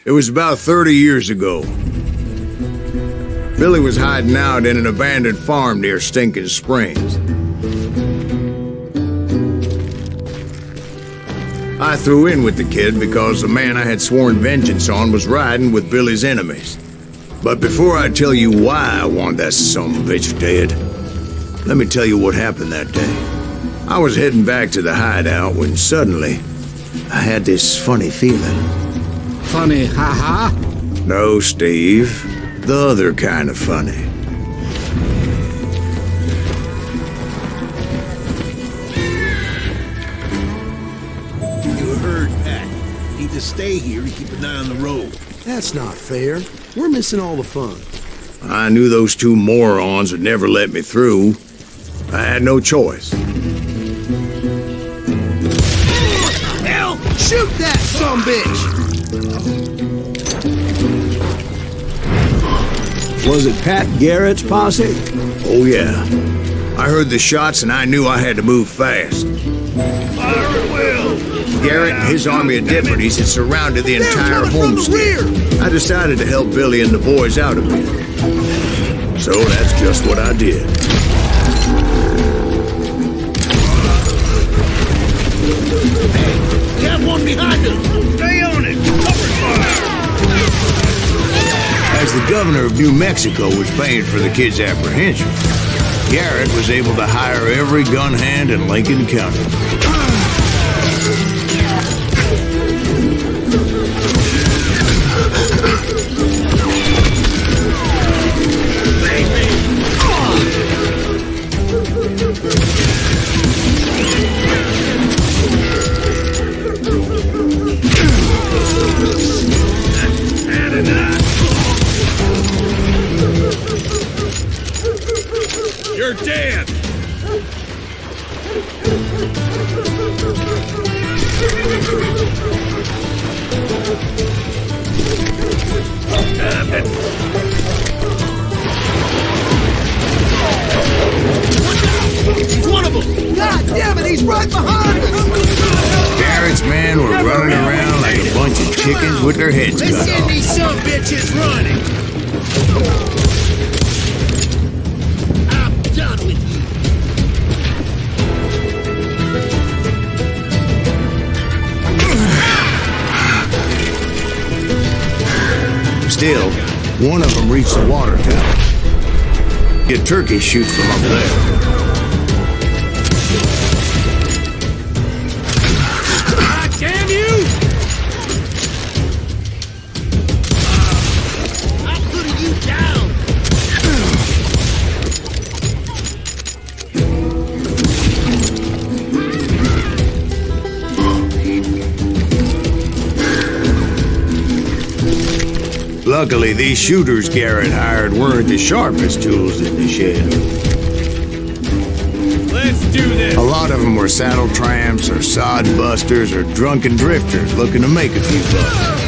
It was about 30 years ago. Billy was hiding out in an abandoned farm near Stinking Springs. I threw in with the kid because the man I had sworn vengeance on was riding with Billy's enemies. But before I tell you why I want that son of a bitch dead, let me tell you what happened that day. I was heading back to the hideout when suddenly I had this funny feeling. Funny, haha? No, Steve. The other kind of funny. You heard Pat. Need to stay here and keep an eye on the road. That's not fair. We're missing all the fun. I knew those two morons would never let me through. I had no choice. Hell! Shoot that sumbitch! Was it Pat Garrett's posse? Oh, yeah. I heard the shots and I knew I had to move fast. Fire at will! Garrett and his army of deputies had surrounded the entire homestead. I decided to help Billy and the boys out a bit. So that's just what I did. Hey, you have one behind us! Stay on it! Cover fire! As the governor of New Mexico was paying for the kid's apprehension, Garrett was able to hire every gun hand in Lincoln County. You're dead! He's one of them! God damn it, he's right behind us! Garrett's men were running around like a bunch of chickens with their heads cut Let's send off. these some bitches running! I'm done with you! Still, one of them reached the water tower. Get turkey shoot from up there. God damn you! I'm putting you down! Luckily, these shooters Garrett hired weren't the sharpest tools in the shed. Let's do this! A lot of them were saddle tramps or sod busters or drunken drifters looking to make a few bucks.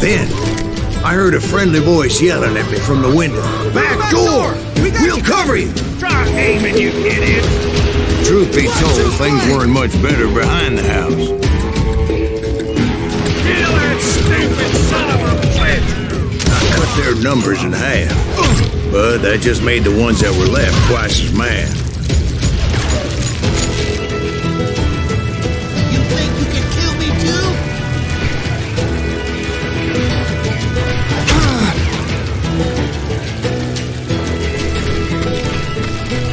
Then, I heard a friendly voice yelling at me from the window. Back door! We'll cover you! Try aiming, you idiot! Truth be told, things weren't much better behind the house. Kill that stupid son of a bitch! I cut their numbers in half, but that just made the ones that were left twice as mad. You think you can kill me too?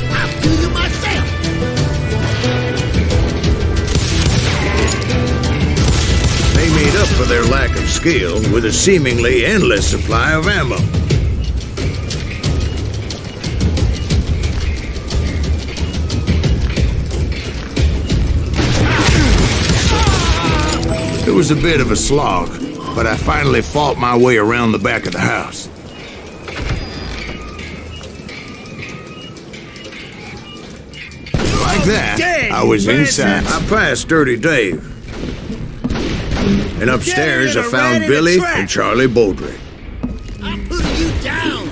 I'll do you myself! They made up for their lack of skill with a seemingly endless supply of ammo. It was a bit of a slog, but I finally fought my way around the back of the house. Like that, Dang, I was inside. madness. I passed Dirty Dave. And upstairs, I Get in a found rat in a Billy trap. and Charlie Baldrick. I'm putting you down.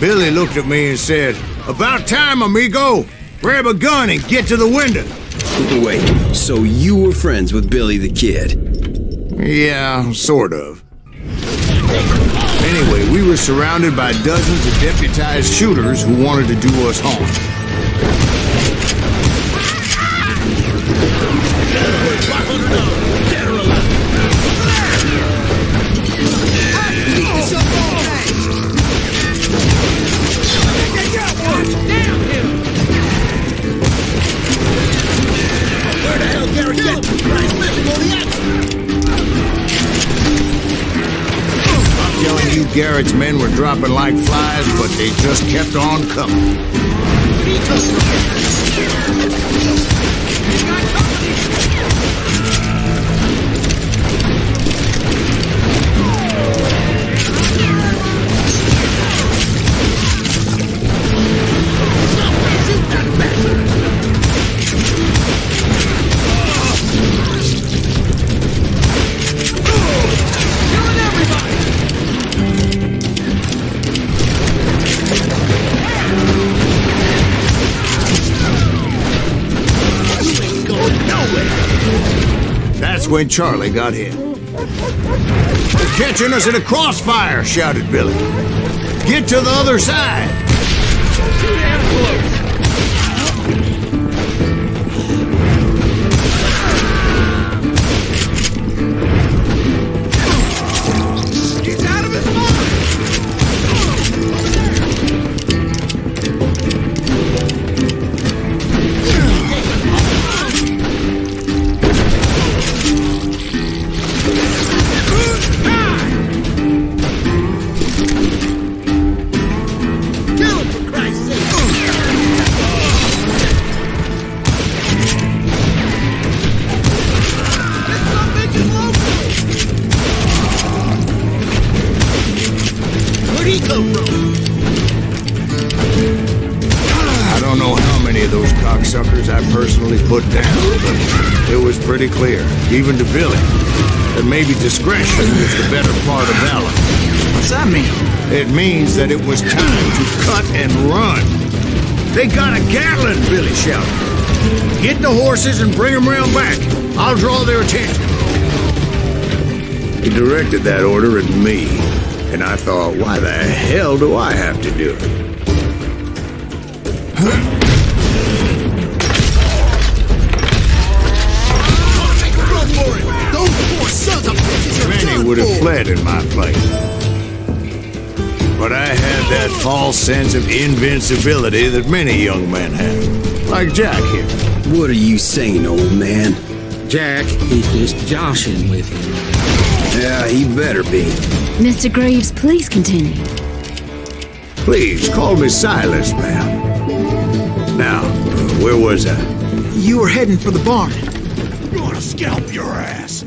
Billy looked at me and said, "About time, amigo! Grab a gun and get to the window!" Wait, so you were friends with Billy the Kid? Yeah, sort of. Anyway, we were surrounded by dozens of deputized shooters who wanted to do us harm. Where the hell Garrett get? Christ, listen, will he I'm telling you, Garrett's men were dropping like flies, but they just kept on coming. That's when Charlie got hit. "They're catching us in a crossfire!" shouted Billy. "Get to the other side!" He's out of his mind! Kill him, for Christ's sake! Where'd he come from? I don't know how many of those cocksuckers I personally put down, but it was pretty clear, even to Billy, that maybe discretion was the better part of valor. What's that mean? It means that it was time to cut and run. "They got a Gatling!" Billy shouted. "Get the horses and bring them round back. I'll draw their attention." He directed that order at me, and I thought, why the hell do I have to do it? Make a run for it! Those poor sons of bitches are Many done would have for. fled in my place. But I had that false sense of invincibility that many young men have. Like Jack here. What are you saying, old man? Jack, he's just joshing with you. Yeah, he better be. Mr. Graves, please continue. Please, call me Silas, ma'am. Now, where was I? You were heading for the barn. Gonna scalp your ass!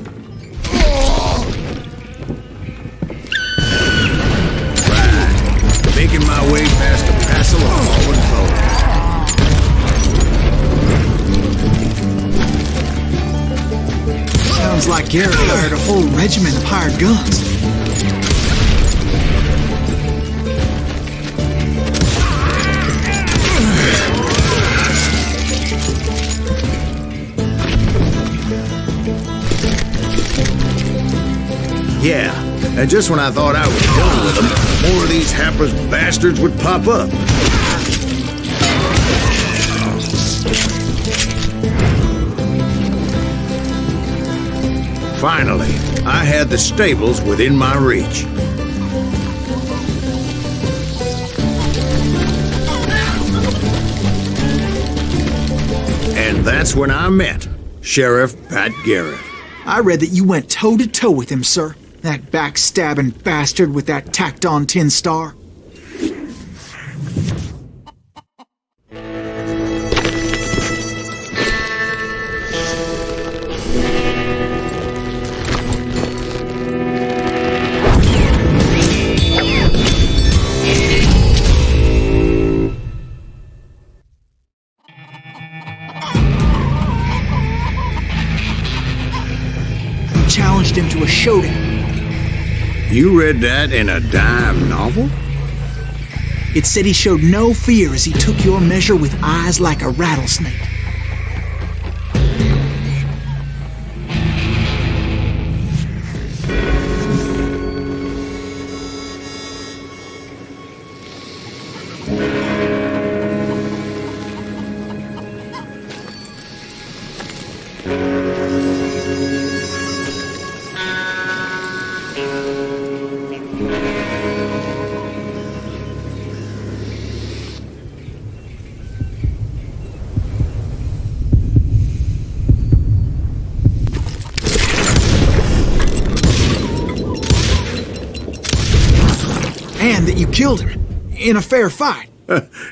Making my way past a passel of fallen foes. Sounds like Garrett hired a whole regiment of hired guns. Yeah, and just when I thought I was done with them, more of these hapless bastards would pop up. Finally, I had the stables within my reach. And that's when I met Sheriff Pat Garrett. I read that you went toe-to-toe with him, sir. That backstabbing bastard with that tacked-on tin star. Challenged him to a showdown. You read that in a dime novel? It said he showed no fear as he took your measure with eyes like a rattlesnake. And that you killed him in a fair fight.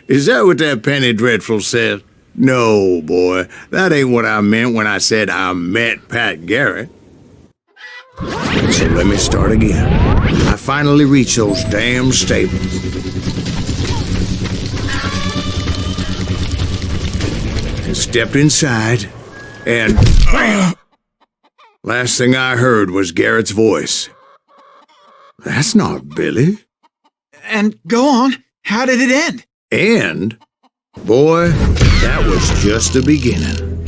Is that what that Penny Dreadful said? No, boy. That ain't what I meant when I said I met Pat Garrett. So let me start again. I finally reached those damn stables. And stepped inside, and last thing I heard was Garrett's voice. That's not Billy. And go on. How did it end? And, boy, that was just the beginning.